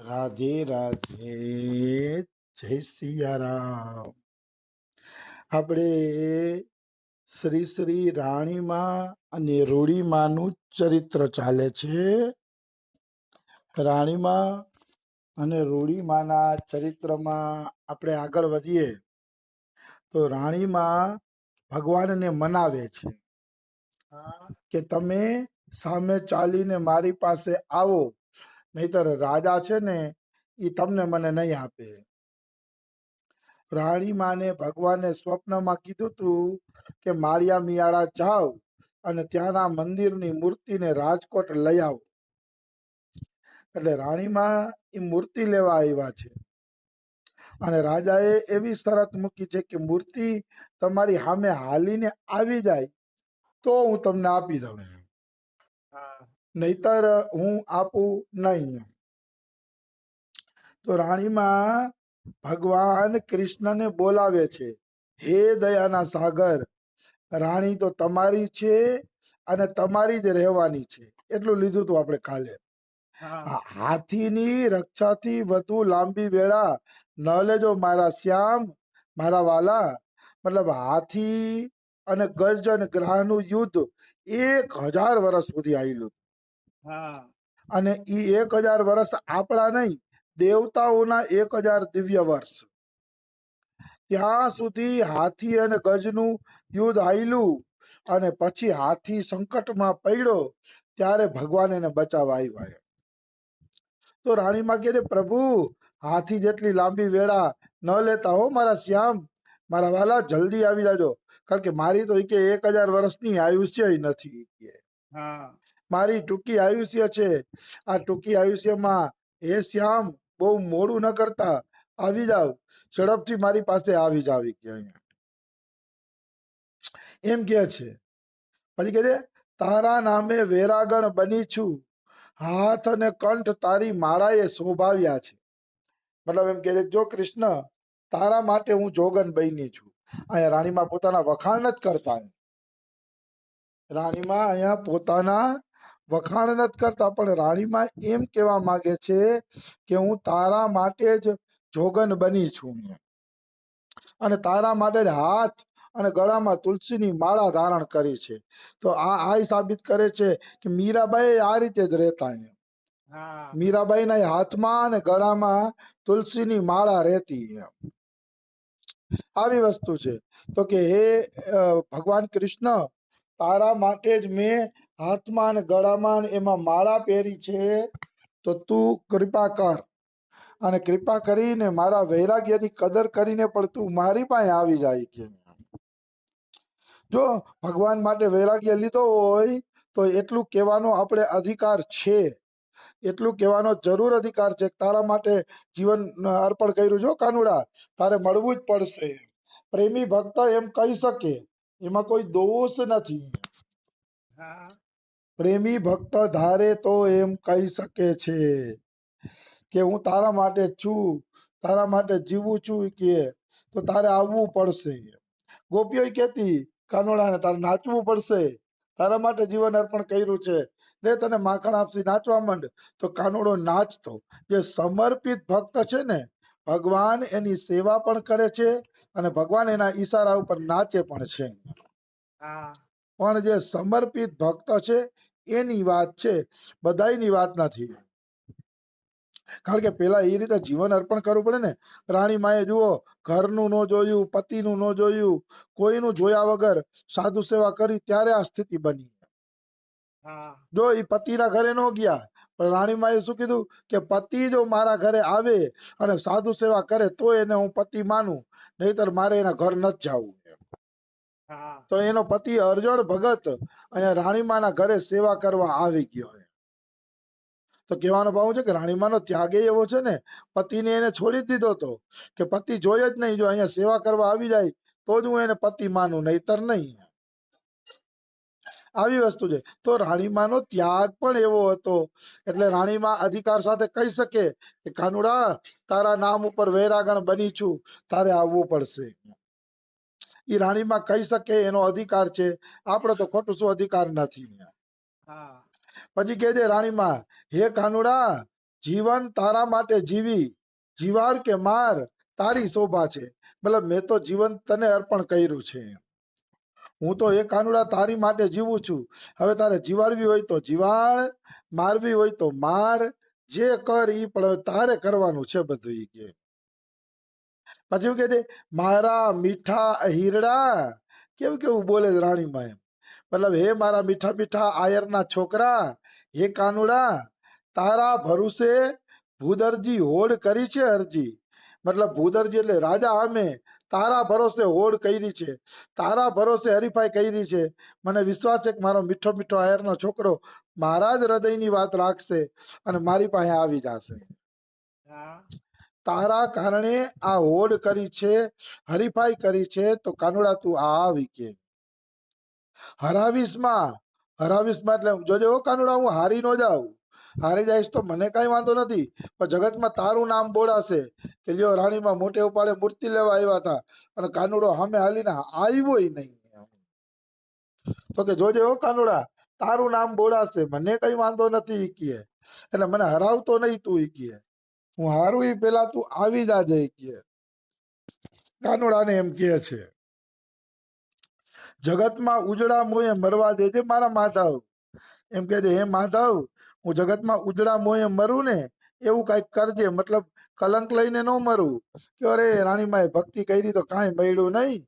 રાધે રાધે, જય સિયારામ. આપણે શ્રી શ્રી રાણીમાં અને રૂડીમાંનું ચરિત્ર ચાલે છે. રાણીમાં અને રૂડીમાંના ચરિત્રમાં આપણે આગળ વધીએ તો રાણીમાં ભગવાનને મનાવે છે કે તમે સામે ચાલીને મારી પાસે આવો, નહીતર રાજા છે ને એ તમને મને નહીં આપે. રાણીમાને ભગવાને સ્વપ્નમાં કીધું તું કે માળિયા મિયાળા જાઓ અને ત્યાંના મંદિરની મૂર્તિને રાજકોટ લઈ આવો. એટલે રાણીમાં એ મૂર્તિ લેવા આવ્યા છે અને રાજાએ એવી શરત મૂકી છે કે મૂર્તિ તમારી સામે હાલીને આવી જાય તો હું તમને આપી દઉં, નહીતર હું આપું નહીં. તો રાણીમાં ભગવાન કૃષ્ણને બોલાવે છે, હે દયાના સાગર, રાણી તો તમારી છે અને તમારી જ રહેવાની છે. એટલું લીધું તું આપણે કાલે. હાથીની રક્ષાથી વધુ લાંબી વેળા ન લેજો મારા શ્યામ, મારા વાલા. મતલબ હાથી અને ગજ અને ગ્રહનું યુદ્ધ 1000 વર્ષ સુધી આવેલું અને ઈ 1000 વર્ષ આપણા નહીં, દેવતાઓના 1000 દિવ્ય વર્ષ. ત્યાં સુધી હાથી અને ગજનું યુદ્ધ આવેલું અને પછી હાથી સંકટમાં પડ્યો ત્યારે ભગવાન એને બચાવવા આવ્યા. તો રાણીમાં કહે છે, પ્રભુ હાથી જેટલી લાંબી વેળા ન લેતા હો મારા શ્યામ, મારા વાલા, જલ્દી આવી જાજો, કારણ કે મારી તો 1000 વર્ષની આયુષ્ય નથી, મારી ટૂંકી આયુષ્ય છે. આ ટૂંકી આયુષ્યમાં હે શ્યામ, બહુ મોડું ન કરતા આવી જાવ, ઝડપથી મારી પાસે આવી જાવ એમ કે છે. પછી કે છે, તારા નામે વેરાગણ બની છું, હાથ અને કંઠ તારી માળાએ શોભાવ્યા છે. મતલબ એમ કે છે, જો કૃષ્ણ તારા માટે હું જોગન બની છું. અહીંયા રાણીમાં પોતાના વખાણ નથી કરતા, રાણીમાં અહીંયા પોતાના વખાણ નથી કરતા, પણ રાણીમાં એમ કહેવા માંગે છે કે હું તારા માટે જ જોગન બની છું અને તારા માટે જ હાથ અને ગળામાં તુલસીની માળા ધારણ કરી છે. તો આ સાબિત કરે છે કે મીરાબાઈ આ રીતે જ રહેતા. મીરાબાઈના હાથમાં અને ગળામાં તુલસીની માળા રહેતી. આવી વસ્તુ છે. તો કે હે ભગવાન કૃષ્ણ, તારા માટે જ મેં હાથમાં અને ગળામાં એમાં માળા પહેરી છે, તો તું કૃપા કર અને કૃપા કરીને મારા વૈરાગ્યની કદર કરીને પણ તું મારી પાસે આવી જાય કે. જો ભગવાન માટે વૈરાગ્ય લીધો હોય તો એટલું કહેવાનો આપણે અધિકાર છે, એટલું કહેવાનો જરૂર અધિકાર છે. તારા માટે જીવન અર્પણ કર્યું, જો કાનુડા, તારે મળવું જ પડશે. પ્રેમી ભક્ત એમ કહી શકે, એમાં કોઈ દોષ નથી. પ્રેમી ભક્ત ધારે તો એમ કહી શકે છે કે હું તારા માટે છું, તારા માટે જીવું છું, કે તો તારે આવવું પડશે. ગોપીઓ કહેતી, કાનોડાને તારે નાચવું પડશે, તારા માટે જીવન અર્પણ કર્યું છે, લે તને માખણ આપસી, નાચવા માંડ. તો કાનોડો નાચતો. જે સમર્પિત ભક્ત છે ને, ભગવાન એની સેવા પણ કરે છે અને ભગવાન એના ઈશારા ઉપર નાચે પણ છે. પણ જે સમર્પિત ભક્ત છે એની વાત છે, બધાયની વાત નથી. કારણ કે પેલા એ રીતે જીવન અર્પણ કરવું પડે ને. રાણી માએ જુઓ, ઘરનું ન જોયું, પતિનું ન જોયું, કોઈનું જોયા વગર સાધુ સેવા કરી, ત્યારે આ સ્થિતિ બની. જો એ પતિના ઘરે ન ગયા, પણ રાણી માએ શું કીધું કે પતિ જો મારા ઘરે આવે અને સાધુ સેવા કરે તો એને હું પતિ માનું, નહીતર મારે એના ઘર નથી જવું. તો એનો પતિ અર્જણ ભગત અહીંયા રાણીમાના ઘરે સેવા કરવા આવી ગયો. તો કહેવાનો ભાવ છે કે રાણીમાનો ત્યાગ એવો છે ને, પતિને એને છોડી દીધો હતો કે પતિ જોઈએ જ નહીં, જો અહીંયા સેવા કરવા આવી જાય તો જ હું એને પતિ માનું, નહીતર નહીં. આવી વસ્તુ છે. તો રાણીમાનો ત્યાગ પણ એવો હતો. એટલે રાણીમા અધિકાર સાથે કહી શકે કે કાનુડા, તારા નામ ઉપર વૈરાગણ બની છું, તારે આવવું પડશે. એ રાણીમાં કહી શકે, એનો અધિકાર છે. આપણે તો ખોટું શું અધિકાર નથી. પછી કહે છે રાણીમાં, હે કાનુડા, જીવન તારા માટે જીવી, જીવાડ કે માર તારી શોભા છે. મતલબ મેં તો જીવન તને અર્પણ કર્યું છે. હું તો એ કાનુડા તારી માટે જીવું છું. હવે તારે જીવાડવી હોય તો જીવાડ, મારવી હોય તો માર, જે કર ઈ પણ હવે તારે કરવાનું છે બધું ઈ કે. પછી એવું કે છે, મારા મીઠા હીરડા, કેવું કેવું બોલે છે રાણીમાં એમ. મતલબ હે મારા મીઠા મીઠા આયરના છોકરા, હે કાનુડા, તારા ભરોસે ભૂદરજી હોડ કરી છે અરજી. મતલબ ભૂદરજી એટલે રાજા સામે તારા ભરોસે હોડ કરી છે, તારા ભરોસે હરીફાઈ કરી છે. મને વિશ્વાસ છે કે મારો મીઠો મીઠો આયરનો છોકરો મારા જ હૃદયની વાત રાખશે અને મારી પાસે આવી જશે. તારા કારણે આ હોડ કરી છે, હરીફાઈ કરી છે, તો કાનુડા તું આવી કે. હરાવીશમાં, હરાવીશમાં એટલે જોજે હો કાનુડા, હું હારી ન જાઉં. હારી જઈશ તો મને કઈ વાંધો નથી, પણ જગતમાં તારું નામ બોલાશે કે લ્યો રાણીમાં મોટે ઉપાડે મૂર્તિ લેવા આવ્યા હતા અને કાનુડો સામે હાલીને આવ્યો નહીં. તો કે જોજે હો કાનુડા, તારું નામ બોલાશે, મને કઈ વાંધો નથી ઈ કે. એટલે મને હરાવતો નહીં તું ઈ કે. હું હારું ઈ પેલા તું આવી જાજે ઈ કે. કાનુડાને એમ કે છે. જગતમાં ઉજળા મોએ મરવા દેજે મારા માધવ. એમ કે હે માધવ, હું જગતમાં ઉજળા મોએ મરું ને એવું કઈક કરજે. મતલબ કલંક લઈને ન મરું કે અરે રાણીમાએ ભક્તિ કરી તો કાંઈ મળ્યું નહીં,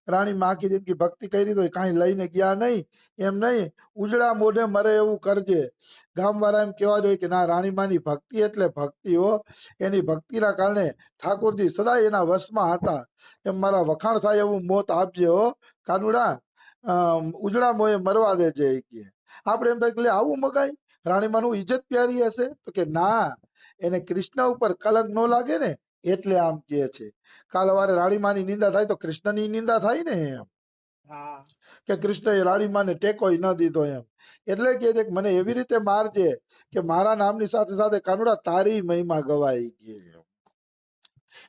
રાણીમાં આખી જિંદગી ભક્તિ કરી તો કાંઈ લઈને ગયા નહીં, એમ નહીં. ઉજળા મોઢે મરે એવું કરજે. ગામવાળા એમ કહેવા જોઈએ કે ના, રાણીમાની ભક્તિ એટલે ભક્તિ હો. એની ભક્તિના કારણે ઠાકોરજી સદાય એના વશમાં હતા. એમ મારા વખાણ થાય એવું મોત આપજે હો કાનુડા. ઉજળા મોએ મરવા દેજે કે. આપણે એમ થાય કે આવું મગાય, રાણીમાનું ઇજ્જત પ્યારી હશે, તો કે ના, એને કૃષ્ણ ઉપર કલંક ન લાગે ને એટલે આમ કે છે. કાલ સવારે રાણીમાની નિંદા થાય તો કૃષ્ણની નિંદા થાય ને એમ. કે કૃષ્ણએ રાણીમાને ટેકો ન દીધો એમ. એટલે કે છે કે મને એવી રીતે મારજે કે મારા નામની સાથે સાથે કાનુડા તારી મહિમા ગવાય કે.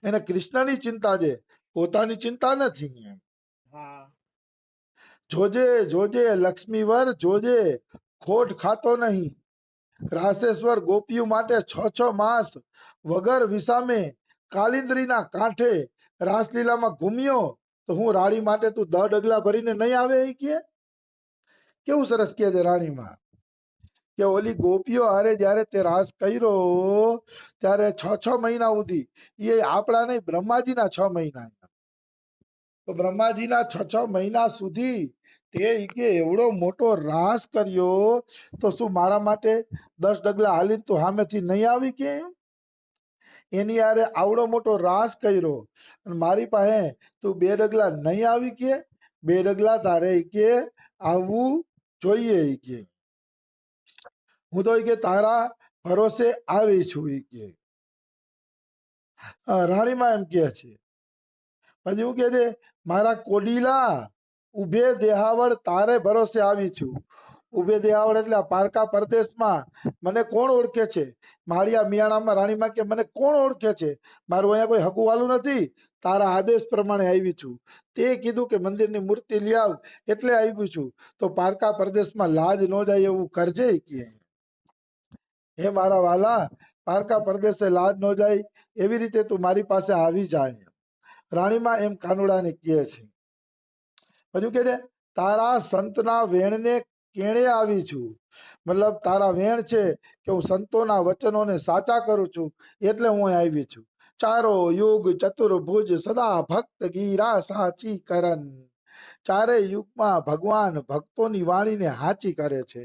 એને કૃષ્ણની ચિંતા છે, પોતાની ચિંતા નથી એમ. જોજે જોજે લક્ષ્મીવર જોજે, ખોટ ખાતો નહીં. રાસેશ્વર ગોપીઓ માટે 6 માસ વગર વિસામે કાલિંદ્રીના કાંઠે રાસલીલામાં ઘૂમ્યો, તો હું રાણી માટે તું 10 ડગલા ભરીને નહીં આવે એ કે. કેવું સરસ કે છે રાણીમાં કે ઓલી ગોપીઓ હારે જયારે તે રાસ કર્યો ત્યારે 6 મહિના સુધી, એ આપણા નહીં, બ્રહ્માજીના 6 મહિના. તો બ્રહ્માજીના 6 મહિના સુધી તે કે એવડો મોટો રાસ કર્યો, તો શું મારા માટે 10 ડગલા હાલીને તું સામેથી નહીં આવી કે. એની હારે આવડો મોટો રાસ કર્યો અને મારી પાસે તું 2 ડગલા નહીં આવી કે. 2 ડગલા તારે કે આવવું જોઈએ કે. હું તો કે તારા ભરોસે આવી છું કે. રાણીમાં એમ કે છે. પછી હું કે છે, મારા કોડીલા ઉભે દેહાવળ તારે ભરોસે આવી છું. ઉભે દેહાવળ એટલે પારકા પરદેશમાં મને કોણ ઓળખે છે. માળિયા મિયાણામાં રાણીમાં કે મને કોણ ઓળખે છે, મારું અહીંયા કોઈ હકુવાલું નથી, તારા આદેશ પ્રમાણે આવી છું. તે કીધું કે મંદિરની મૂર્તિ લઈ આવ એટલે આવી છું, તો પારકા પરદેશમાં લાજ ન જાય એવું કરજે કે. હે મારા વાલા, પારકા પરદેશે લાજ ન જાય એવી રીતે તું મારી પાસે આવી જાય. રાણીમાં એમ કાનુડાને કહે છે. હજુ કે છે, તારા સંતના વેણને કેણે આવી છું. મતલબ તારા વેણ છે કે હું સંતોના વચનોને સાચા કરું છું એટલે હું અહીં આવી છું. ચારો યુગ ચતુર્ભુજ સદા ભક્ત ગીરા સાચી કરન. ચારે યુગમાં ભગવાન ભક્તોની વાણીને હાચી કરે છે.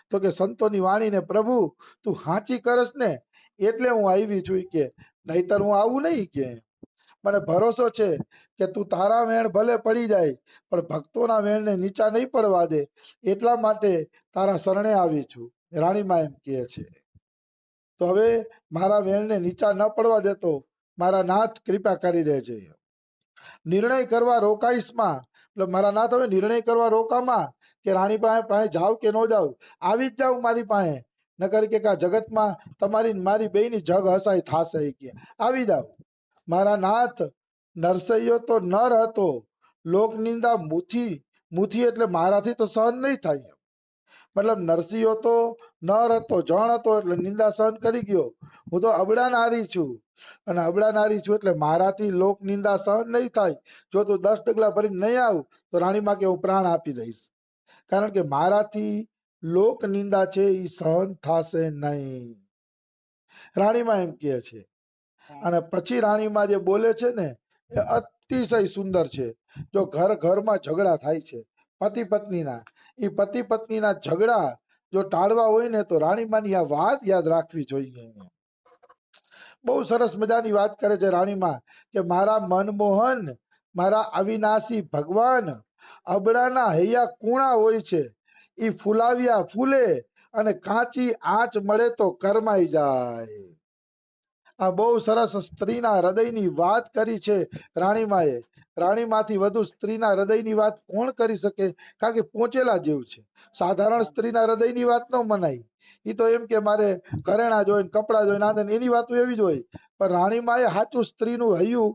તો કે સંતોની વાણીને પ્રભુ તું હાચી કરસ ને એટલે હું આવી છું કે, નહીતર હું આવું નહીં કે. મને ભરોસો છે કે તું તારા વેણ ભલે પડી જાય પણ ભક્તોના વેણને નીચા નહીં પડવા દે, એટલા માટે તારા શરણે આવી છું. રાણીમાં એમ કહે છે. તો હવે મારા વેણને નીચા ન પડવા દેતો મારા નાથ કૃપા કરી દેજે. નિર્ણય કરવા રોકાઈશમાં, એટલે મારા નાથ હવે નિર્ણય કરવા રોકામાં કે રાણી પાસે જાવ કે ન જાવ, આવી જ જાવ મારી પાસે. નકર કે જગતમાં તમારી મારી બેયની જગ હસાઈ થાશે કે. આવી જાવ. મારા નાથ, નરસૈયો તો નર હતો, લોક નિંદા મુથી એટલે મારાથી તો સહન નહીં થાય. મતલબ નરસિંહ હતો, નર હતો, જણ હતો એટલે નિંદા સહન કરી ગયો. હું તો અબળા નારી છું અને અબળા નારી છું એટલે મારાથી લોક નિંદા સહન નહીં થાય. જો તું 10 ડગલા ભરીને નહીં આવ તો રાણીમાં કે હું પ્રાણ આપી દઈશ, કારણ કે મારાથી લોક નિંદા છે એ સહન થશે નહીં, રાણીમાં એમ કહે છે. અને પછી રાણીમાં જે બોલે છે ને એ અતિશય સુંદર છે. જો ઘરમાં ઝઘડા થાય છે પતિ પત્નીના, એ પતિ પત્નીના ઝઘડા જો ટાળવા હોય ને તો રાણીમાની આ વાત યાદ રાખવી જોઈએ. બહુ સરસ મજાની વાત કરે છે રાણીમાં કે મારા મનમોહન, મારા અવિનાશી ભગવાન, અબળાના હૈયા કુણા હોય છે, ઈ ફૂલાવ્યા ફૂલે અને કાચી આંચ મળે તો કરમાઈ જાય. આ બહુ સરસ સ્ત્રીના હૃદયની વાત કરી છે રાણીમાએ. રાણીમાંથી વધુ સ્ત્રીના હૃદયની વાત કોણ કરી શકે, કારણ કે પહોંચેલા જેવું છે. સાધારણ સ્ત્રીના હૃદયની વાત ન મનાય, એ તો એમ કે મારે ઘરેણા જોઈને કપડા જોઈને આનંદ, એની વાતો એવી જ હોય. પણ રાણીમાએ સાચું સ્ત્રીનું હૈયું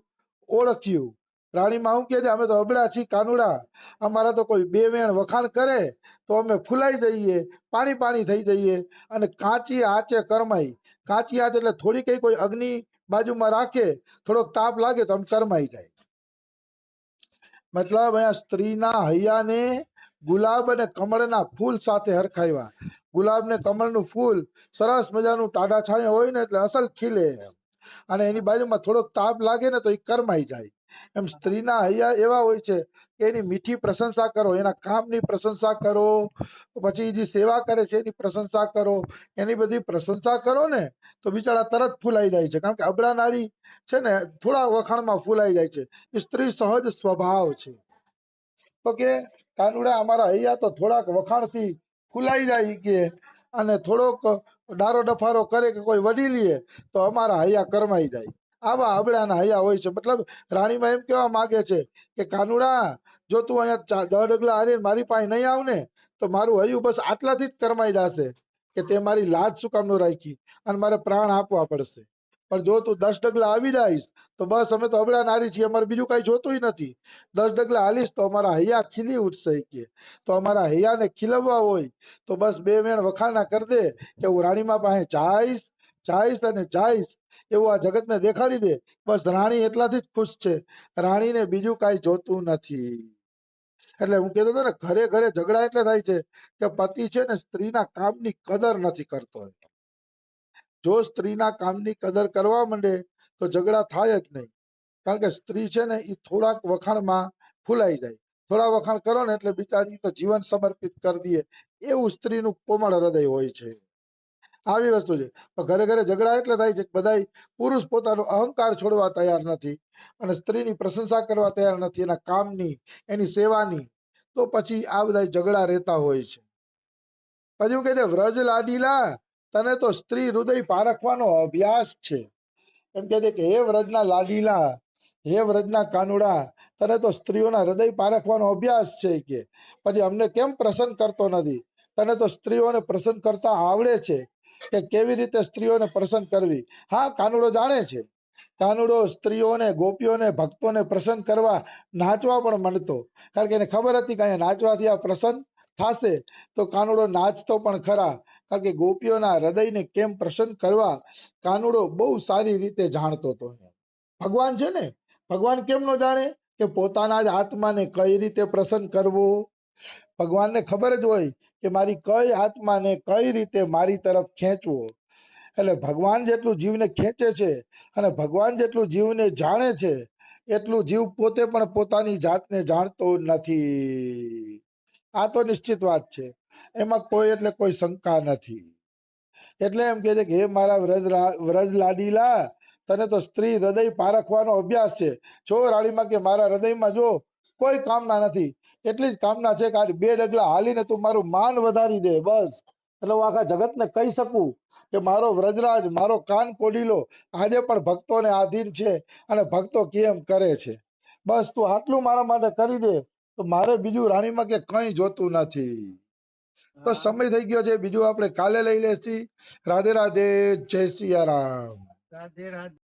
ઓળખ્યું. રાણીમાં શું કે છે, અમે તો અબળા છીએ કાનુડા, અમારા તો કોઈ બે વેણ વખાણ કરે તો અમે ફૂલાઈ જઈએ, પાણી પાણી થઈ જઈએ અને કાચી આંચે કરમાઈ. કાચી આંચ એટલે થોડી કઈ કોઈ અગ્નિ બાજુમાં રાખે, થોડોક તાપ લાગે તો આમ કરમાઈ જાય. મતલબ અહીંયા સ્ત્રીના હૈયાને ગુલાબ અને કમળના ફૂલ સાથે હરખાવ્યા. ગુલાબ ને કમળનું ફૂલ સરસ મજાનું ટાઢા છાંયો હોય ને એટલે અસલ ખીલે, અને એની બાજુમાં થોડોક તાપ લાગે ને તો એ કરમાઈ જાય. એમ સ્ત્રીના હૈયા એવા હોય છે કે એની મીઠી પ્રશંસા કરો, એના કામની પ્રશંસા કરો, પછી જે સેવા કરે છે એની પ્રશંસા કરો, એની બધી પ્રશંસા કરો ને તો બિચારા તરત ફૂલાઈ જાય છે. કારણ કે અબળા નારી છે ને થોડા વખાણમાં ફૂલાઈ જાય છે. સ્ત્રી સહજ સ્વભાવ છે. તો કે કાનુડા અમારા હૈયા તો થોડાક વખાણથી ફૂલાઈ જાય કે, અને થોડોક ડારો ડફારો કરે કે કોઈ વડી લે તો અમારા હૈયા કરમાઈ જાય. આવા અબળાના હૈયા હોય છે. મતલબ રાણીમાં એમ કહેવા માંગે છે કે કાનુડા, જો તું અહીંયા 10 ડગલા હારીને મારી પાસે નહીં આવ ને તો મારું હૈયું બસ આટલાથી જ કરમાઈ જશે કે તે મારી લાજ શું કામ ન રાખી અને મારે પ્રાણ આપવા પડશે. પણ જો તું 10 ડગલા આવી જઈશ તો બસ અમે તો અબળા નારી છીએ, અમારે બીજું કઈ જોતું નથી. 10 ડગલા હાલીશ તો અમારા હૈયા ખીલી ઉઠશે કે, તો અમારા હૈયાને ખીલવવા હોય તો બસ બે વેણ વખાણા કરી દે કે હું રાણીમાં પાસે જાઈશ જાઈશ અને જાઈશ એવું આ જગતને દેખાડી દે. બસ રાણી એટલાથી જ ખુશ છે, રાણીને બીજું કઈ જોતું નથી. એટલે હું કહેતો હતો ને, ઘરે ઘરે ઝઘડા એટલે થાય છે કે પતિ છે ને સ્ત્રીના કામની કદર નથી કરતો. જો સ્ત્રીના કામની કદર કરવા માંડે તો ઝઘડા થાય જ નહીં. કારણ કે સ્ત્રી છે ને એ થોડાક વખાણમાં ફૂલાઈ જાય. થોડા વખાણ કરો ને એટલે બિચારી તો જીવન સમર્પિત કરી દે, એવું સ્ત્રીનું કોમળ હૃદય હોય છે. આવી વસ્તુ છે. ઘરે ઘરે ઝઘડા એટલે થાય છે બધા પુરુષ પોતાનો અહંકાર છોડવા તૈયાર નથી અને સ્ત્રીની પ્રશંસા કરવા તૈયાર નથી, એના કામની, એની સેવાની. તો પછી આ બધા ઝઘડા રહેતા હોય છે. પછી કહે છે વ્રજ લાડીલા, તને તો સ્ત્રી હૃદય પારખવાનો અભ્યાસ છે. એમ કહે છે કે હે વ્રજના લાડીલા, હે વ્રજના કાનુડા, તને તો સ્ત્રીઓના હૃદય પારખવાનો અભ્યાસ છે કે, પછી અમને કેમ પ્રસન્ન કરતો નથી? તને તો સ્ત્રીઓને પ્રસન્ન કરતા આવડે છે કે કેવી રીતે સ્ત્રીઓને પ્રસન્ન કરવી. હા, કાનુડો જાણે છે. કાનુડો સ્ત્રીઓને, ગોપીઓને, ભક્તોને પ્રસન્ન કરવા નાચવા પણ માંડતો, કારણ કે એને ખબર હતી કે અહીંયા નાચવાથી આ પ્રસન્ન થશે. તો કાનુડો નાચતો પણ ખરા, કારણ કે ગોપીઓના હૃદયને કેમ પ્રસન્ન કરવા કાનુડો બહુ સારી રીતે જાણતો હતો. ભગવાન છે ને, ભગવાન કેમ ન જાણે કે પોતાના જ આત્માને કઈ રીતે પ્રસન્ન કરવો. ભગવાનને ખબર જ હોય કે મારી કઈ આત્માને કઈ રીતે મારી તરફ ખેંચવો. એટલે ભગવાન જેટલું જીવને ખેંચે છે અને ભગવાન જેટલું જીવને જાણે છે એટલું જીવ પોતે પણ પોતાની જાતને જાણતો નથી. આ તો નિશ્ચિત વાત છે, એમાં કોઈ એટલે કોઈ શંકા નથી. એટલે એમ કહે છે કે હે મારા વ્રજ લાડીલા, તને તો સ્ત્રી હૃદય પારખવાનો અભ્યાસ છે. જો રાણીમાં કે મારા હૃદયમાં જો કોઈ કામના નથી, એટલી જ કામના છે કે 2 ડગલા હાલીને તું મારું માન વધારી દે બસ, એટલે હું આખા જગતને કહી શકું કે મારો વ્રજરાજ, મારો કાન કોડીલો આજે પણ ભક્તોને આધીન છે અને ભક્તો કેમ કરે છે. બસ તું આટલું મારા માટે કરી દે તો મારે બીજું રાણીમાં કે કઈ જોતું નથી. તો સમય થઈ ગયો છે, બીજું આપણે કાલે લઈ લેશી. રાધે રાધે, જય સિયા રામ. રાધે રાધે.